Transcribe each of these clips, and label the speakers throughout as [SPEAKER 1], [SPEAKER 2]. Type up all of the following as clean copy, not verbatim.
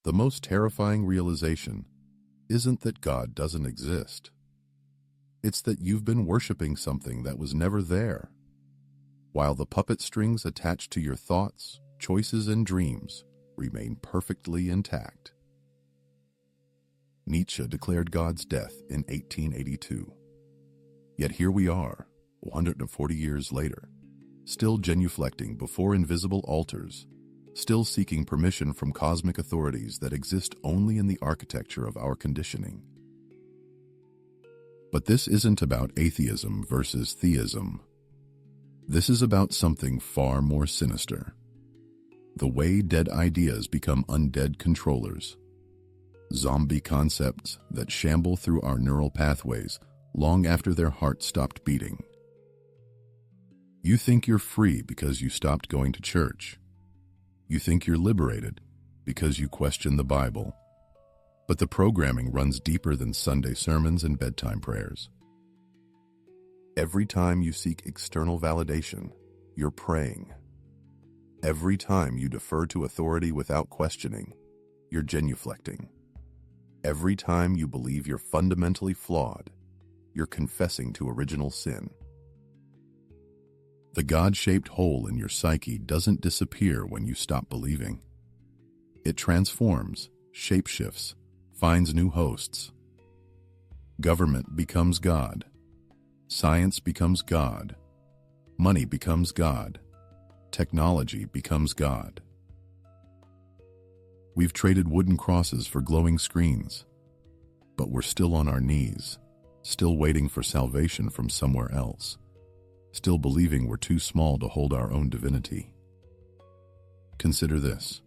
[SPEAKER 1] The most terrifying realization isn't that God doesn't exist. It's that you've been worshiping something that was never there. While the puppet strings attached to your thoughts, choices, and dreams remain perfectly intact. Nietzsche declared God's death in 1882. Yet here we are, 140 years later, still genuflecting before invisible altars, still seeking permission from cosmic authorities that exist only in the architecture of our conditioning. But this isn't about atheism versus theism. This is about something far more sinister. The way dead ideas become undead controllers. Zombie concepts that shamble through our neural pathways long after their heart stopped beating. You think you're free because you stopped going to church. You think you're liberated because you question the Bible. But the programming runs deeper than Sunday sermons and bedtime prayers. Every time you seek external validation, you're praying. Every time you defer to authority without questioning, you're genuflecting. Every time you believe you're fundamentally flawed, you're confessing to original sin. The God-shaped hole in your psyche doesn't disappear when you stop believing. It transforms, shapeshifts, finds new hosts. Government becomes God. Science becomes God. Money becomes God. Technology becomes God. We've traded wooden crosses for glowing screens, but we're still on our knees, still waiting for salvation from somewhere else, still believing we're too small to hold our own divinity. Consider this.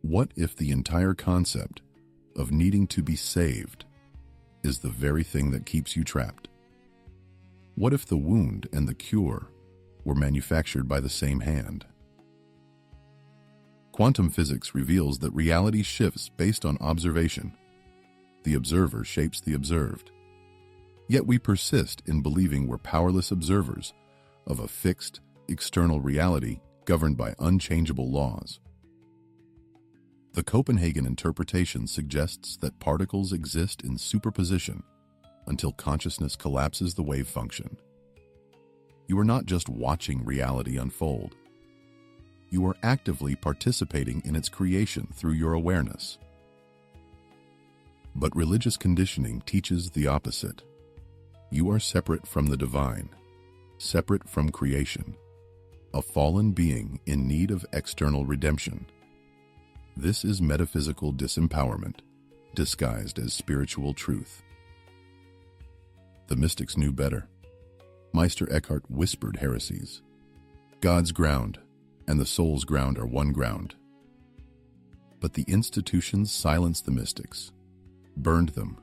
[SPEAKER 1] What if the entire concept of needing to be saved is the very thing that keeps you trapped? What if the wound and the cure were manufactured by the same hand? Quantum physics reveals that reality shifts based on observation. The observer shapes the observed. Yet we persist in believing we're powerless observers of a fixed, external reality governed by unchangeable laws. The Copenhagen interpretation suggests that particles exist in superposition until consciousness collapses the wave function. You are not just watching reality unfold. You are actively participating in its creation through your awareness. But religious conditioning teaches the opposite. You are separate from the divine, separate from creation, a fallen being in need of external redemption. This is metaphysical disempowerment, disguised as spiritual truth. The mystics knew better. Meister Eckhart whispered heresies. God's ground and the soul's ground are one ground. But the institutions silenced the mystics, burned them,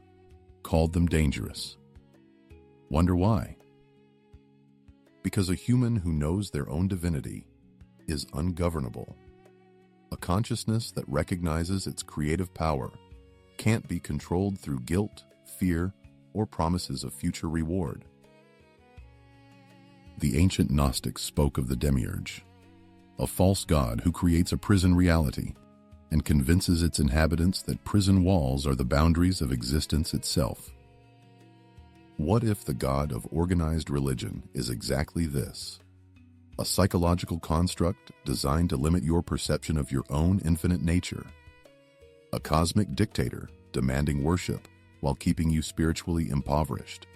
[SPEAKER 1] called them dangerous. Wonder why? Because a human who knows their own divinity is ungovernable. A consciousness that recognizes its creative power can't be controlled through guilt, fear, or promises of future reward. The ancient Gnostics spoke of the demiurge, a false god who creates a prison reality and convinces its inhabitants that prison walls are the boundaries of existence itself. What if the god of organized religion is exactly this? A psychological construct designed to limit your perception of your own infinite nature. A cosmic dictator demanding worship while keeping you spiritually impoverished.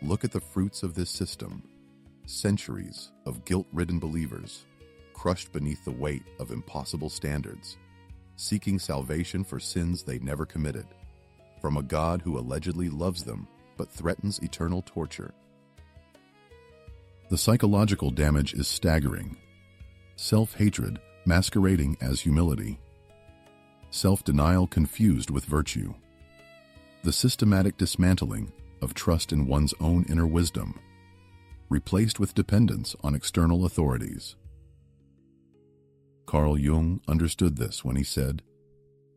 [SPEAKER 1] Look at the fruits of this system. Centuries of guilt-ridden believers, crushed beneath the weight of impossible standards, seeking salvation for sins they never committed, from a God who allegedly loves them but threatens eternal torture. The psychological damage is staggering. Self-hatred masquerading as humility. Self-denial confused with virtue. The systematic dismantling of trust in one's own inner wisdom, replaced with dependence on external authorities. Carl Jung understood this when he said,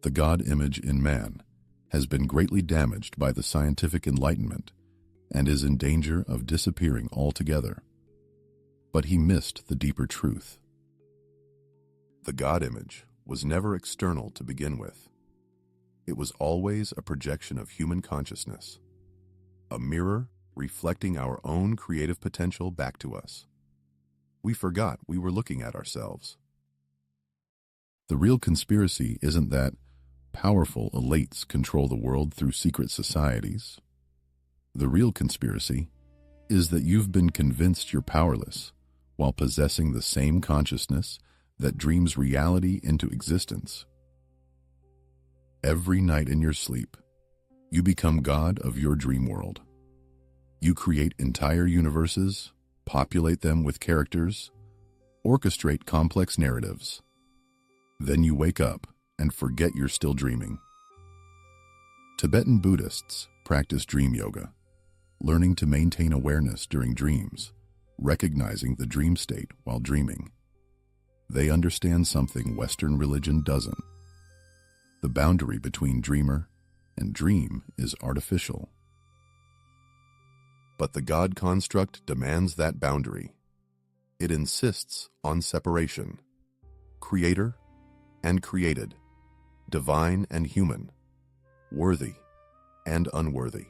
[SPEAKER 1] "The God image in man has been greatly damaged by the scientific enlightenment and is in danger of disappearing altogether." But he missed the deeper truth. The God image was never external to begin with. It was always a projection of human consciousness, a mirror reflecting our own creative potential back to us. We forgot we were looking at ourselves. The real conspiracy isn't that powerful elites control the world through secret societies. The real conspiracy is that you've been convinced you're powerless while possessing the same consciousness that dreams reality into existence. Every night in your sleep, you become God of your dream world. You create entire universes, populate them with characters, orchestrate complex narratives. Then you wake up and forget you're still dreaming. Tibetan Buddhists practice dream yoga, learning to maintain awareness during dreams, recognizing the dream state while dreaming. They understand something Western religion doesn't. The boundary between dreamer and dream is artificial. But the God construct demands that boundary. It insists on separation. Creator and created, divine and human, worthy and unworthy.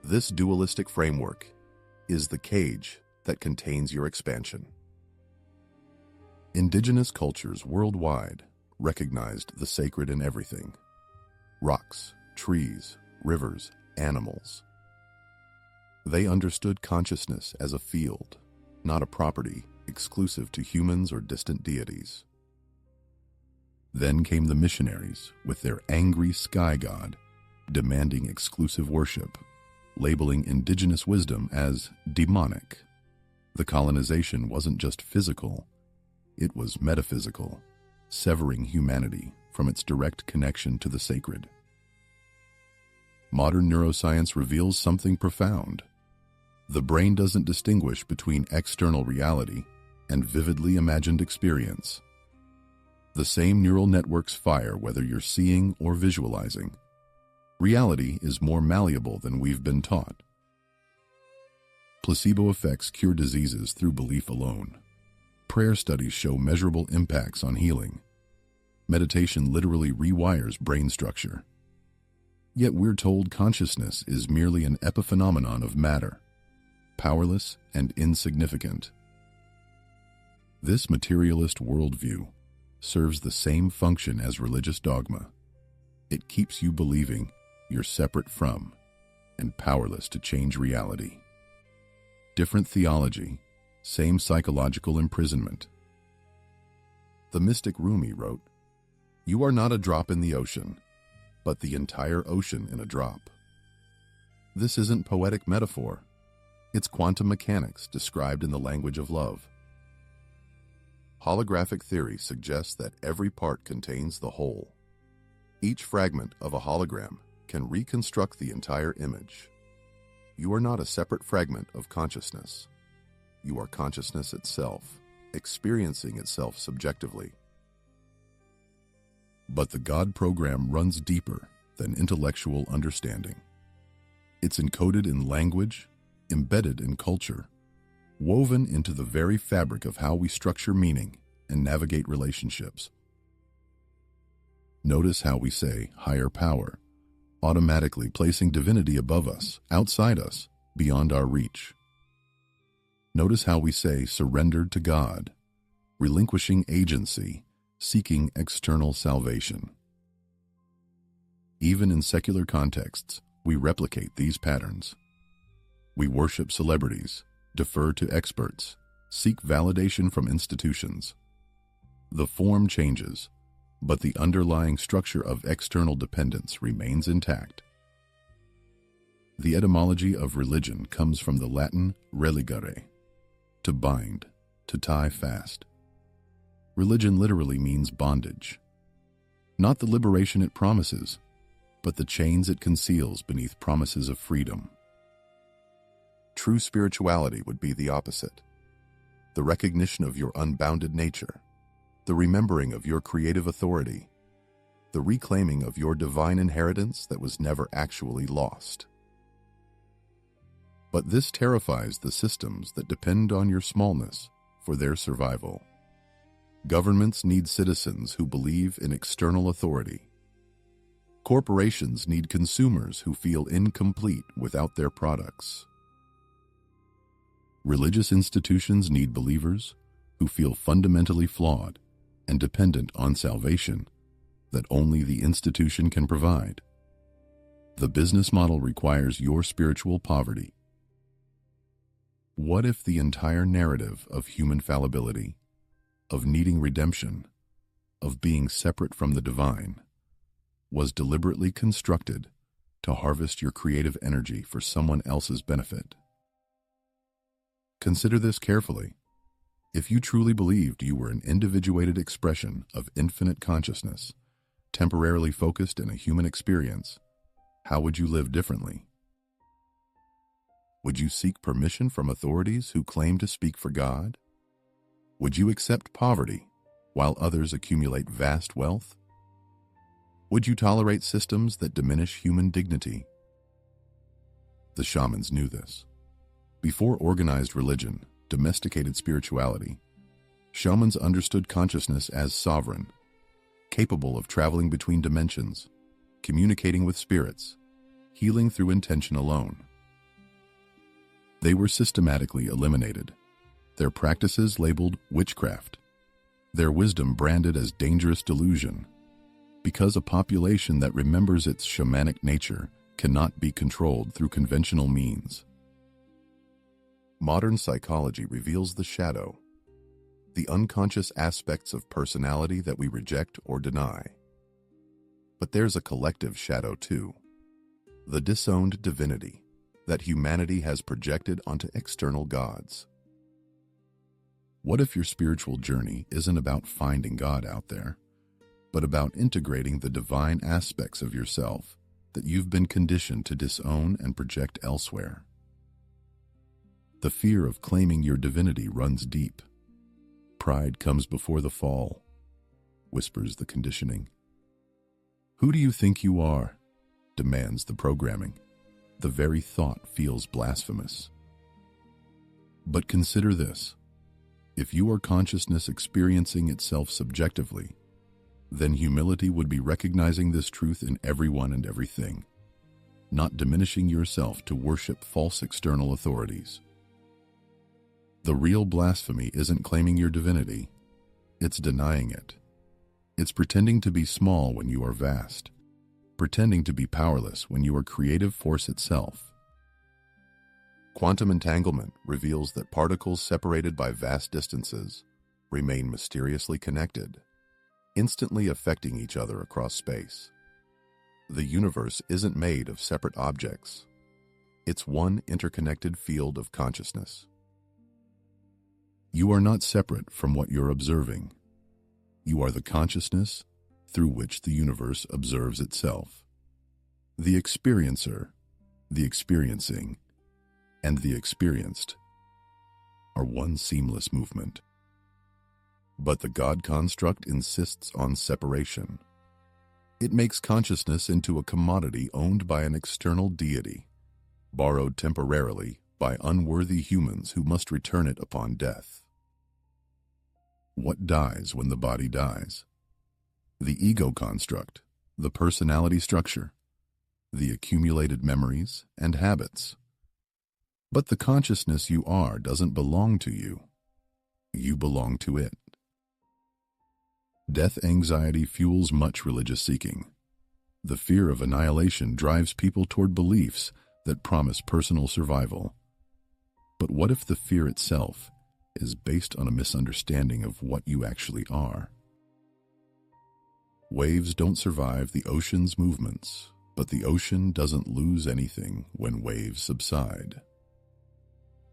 [SPEAKER 1] This dualistic framework is the cage that contains your expansion. Indigenous cultures worldwide recognized the sacred in everything: rocks, trees, rivers, animals. They understood consciousness as a field, not a property exclusive to humans or distant deities. Then came the missionaries with their angry sky god, demanding exclusive worship, labeling indigenous wisdom as demonic. The colonization wasn't just physical, it was metaphysical, severing humanity from its direct connection to the sacred. Modern neuroscience reveals something profound. The brain doesn't distinguish between external reality and vividly imagined experience. The same neural networks fire whether you're seeing or visualizing. Reality is more malleable than we've been taught. Placebo effects cure diseases through belief alone. Prayer studies show measurable impacts on healing. Meditation literally rewires brain structure. Yet we're told consciousness is merely an epiphenomenon of matter, powerless and insignificant. This materialist worldview serves the same function as religious dogma. It keeps you believing you're separate from and powerless to change reality. Different theology, same psychological imprisonment. The mystic Rumi wrote, "You are not a drop in the ocean, but the entire ocean in a drop." This isn't poetic metaphor. It's quantum mechanics described in the language of love. Holographic theory suggests that every part contains the whole. Each fragment of a hologram can reconstruct the entire image. You are not a separate fragment of consciousness. You are consciousness itself, experiencing itself subjectively. But the God program runs deeper than intellectual understanding. It's encoded in language, embedded in culture, woven into the very fabric of how we structure meaning and navigate relationships. Notice how we say higher power, automatically placing divinity above us, outside us, beyond our reach. Notice how we say surrendered to God, relinquishing agency, seeking external salvation. Even in secular contexts, we replicate these patterns. We worship celebrities, defer to experts, seek validation from institutions. The form changes, but the underlying structure of external dependence remains intact. The etymology of religion comes from the Latin religare, to bind, to tie fast. Religion literally means bondage. Not the liberation it promises, but the chains it conceals beneath promises of freedom. True spirituality would be the opposite. The recognition of your unbounded nature, the remembering of your creative authority, the reclaiming of your divine inheritance that was never actually lost. But this terrifies the systems that depend on your smallness for their survival. Governments need citizens who believe in external authority. Corporations need consumers who feel incomplete without their products. Religious institutions need believers who feel fundamentally flawed and dependent on salvation that only the institution can provide. The business model requires your spiritual poverty. What if the entire narrative of human fallibility, of needing redemption, of being separate from the divine, was deliberately constructed to harvest your creative energy for someone else's benefit? Consider this carefully. If you truly believed you were an individuated expression of infinite consciousness, temporarily focused in a human experience, how would you live differently? Would you seek permission from authorities who claim to speak for God? Would you accept poverty while others accumulate vast wealth? Would you tolerate systems that diminish human dignity? The shamans knew this. Before organized religion, domesticated spirituality, shamans understood consciousness as sovereign, capable of traveling between dimensions, communicating with spirits, healing through intention alone. They were systematically eliminated, their practices labeled witchcraft, their wisdom branded as dangerous delusion, because a population that remembers its shamanic nature cannot be controlled through conventional means. Modern psychology reveals the shadow, the unconscious aspects of personality that we reject or deny. But there's a collective shadow too, the disowned divinity that humanity has projected onto external gods. What if your spiritual journey isn't about finding God out there, but about integrating the divine aspects of yourself that you've been conditioned to disown and project elsewhere? The fear of claiming your divinity runs deep. Pride comes before the fall, whispers the conditioning. Who do you think you are? Demands the programming. The very thought feels blasphemous. But consider this. If you are consciousness experiencing itself subjectively, then humility would be recognizing this truth in everyone and everything, not diminishing yourself to worship false external authorities. The real blasphemy isn't claiming your divinity, it's denying it. It's pretending to be small when you are vast, pretending to be powerless when you are creative force itself. Quantum entanglement reveals that particles separated by vast distances remain mysteriously connected, instantly affecting each other across space. The universe isn't made of separate objects. It's one interconnected field of consciousness. You are not separate from what you're observing. You are the consciousness through which the universe observes itself. The experiencer, the experiencing, and the experienced are one seamless movement. But the God construct insists on separation. It makes consciousness into a commodity owned by an external deity, borrowed temporarily by unworthy humans who must return it upon death. What dies when the body dies? The ego construct, the personality structure, the accumulated memories and habits. But the consciousness you are doesn't belong to you. You belong to it. Death anxiety fuels much religious seeking. The fear of annihilation drives people toward beliefs that promise personal survival. But what if the fear itself is based on a misunderstanding of what you actually are? Waves don't survive the ocean's movements, but the ocean doesn't lose anything when waves subside.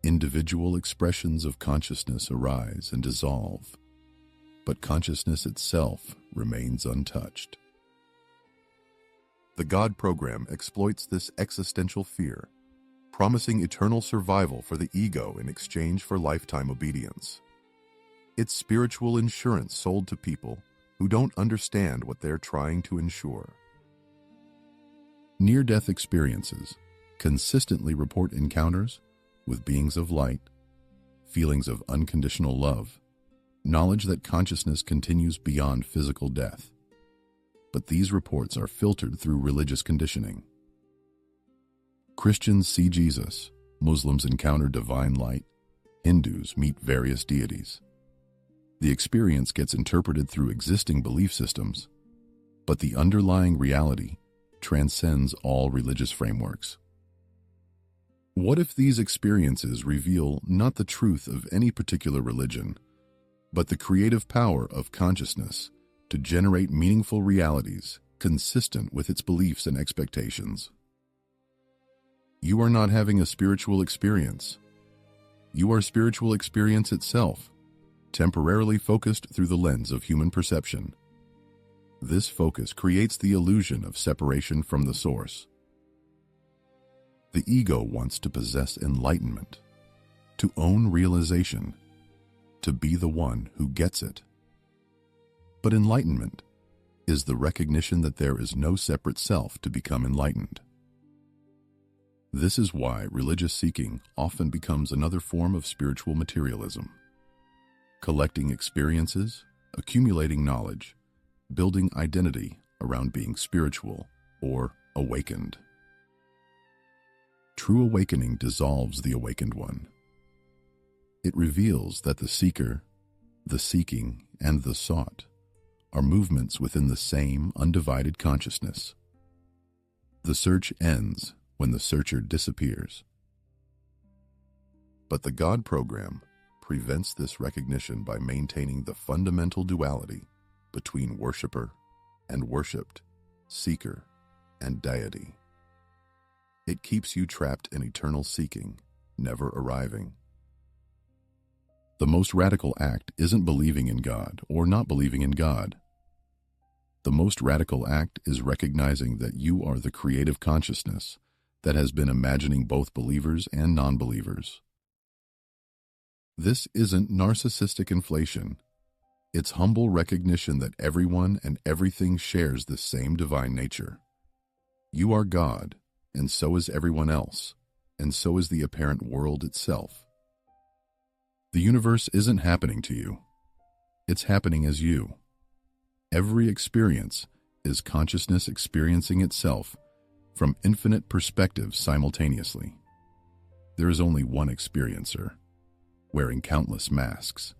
[SPEAKER 1] Individual expressions of consciousness arise and dissolve, but consciousness itself remains untouched. The God program exploits this existential fear, promising eternal survival for the ego in exchange for lifetime obedience. It's spiritual insurance sold to people who don't understand what they're trying to ensure. Near-death experiences consistently report encounters with beings of light, feelings of unconditional love, knowledge that consciousness continues beyond physical death. But these reports are filtered through religious conditioning. Christians see Jesus, Muslims encounter divine light, Hindus meet various deities. The experience gets interpreted through existing belief systems, but the underlying reality transcends all religious frameworks. What if these experiences reveal not the truth of any particular religion, but the creative power of consciousness to generate meaningful realities consistent with its beliefs and expectations? You are not having a spiritual experience. You are spiritual experience itself, temporarily focused through the lens of human perception. This focus creates the illusion of separation from the source. The ego wants to possess enlightenment, to own realization, to be the one who gets it. But enlightenment is the recognition that there is no separate self to become enlightened. This is why religious seeking often becomes another form of spiritual materialism. Collecting experiences, accumulating knowledge, building identity around being spiritual or awakened. True awakening dissolves the awakened one. It reveals that the seeker, the seeking, and the sought are movements within the same undivided consciousness. The search ends when the searcher disappears. But the God program prevents this recognition by maintaining the fundamental duality between worshiper and worshipped, seeker and deity. It keeps you trapped in eternal seeking, never arriving. The most radical act isn't believing in God or not believing in God. The most radical act is recognizing that you are the creative consciousness that has been imagining both believers and non-believers. This isn't narcissistic inflation. It's humble recognition that everyone and everything shares the same divine nature. You are God, and so is everyone else, and so is the apparent world itself. The universe isn't happening to you. It's happening as you. Every experience is consciousness experiencing itself from infinite perspectives simultaneously. There is only one experiencer, wearing countless masks.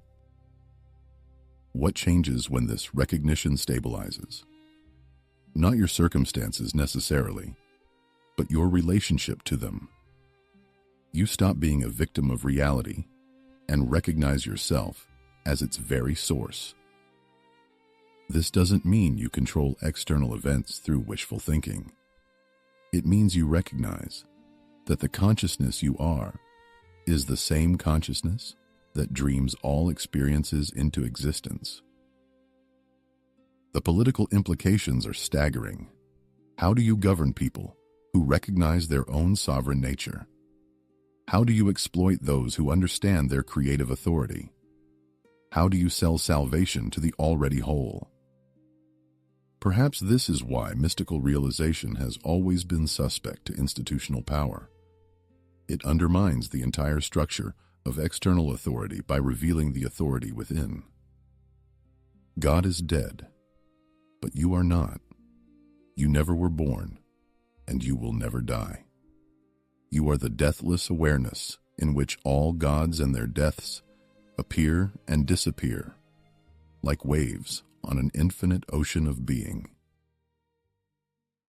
[SPEAKER 1] What changes when this recognition stabilizes? Not your circumstances necessarily, but your relationship to them. You stop being a victim of reality and recognize yourself as its very source. This doesn't mean you control external events through wishful thinking. It means you recognize that the consciousness you are is the same consciousness that dreams all experiences into existence. The political implications are staggering. How do you govern people who recognize their own sovereign nature? How do you exploit those who understand their creative authority? How do you sell salvation to the already whole? Perhaps this is why mystical realization has always been suspect to institutional power. It undermines the entire structure of external authority by revealing the authority within. God is dead, but you are not. You never were born, and you will never die. You are the deathless awareness in which all gods and their deaths appear and disappear, like waves on an infinite ocean of being.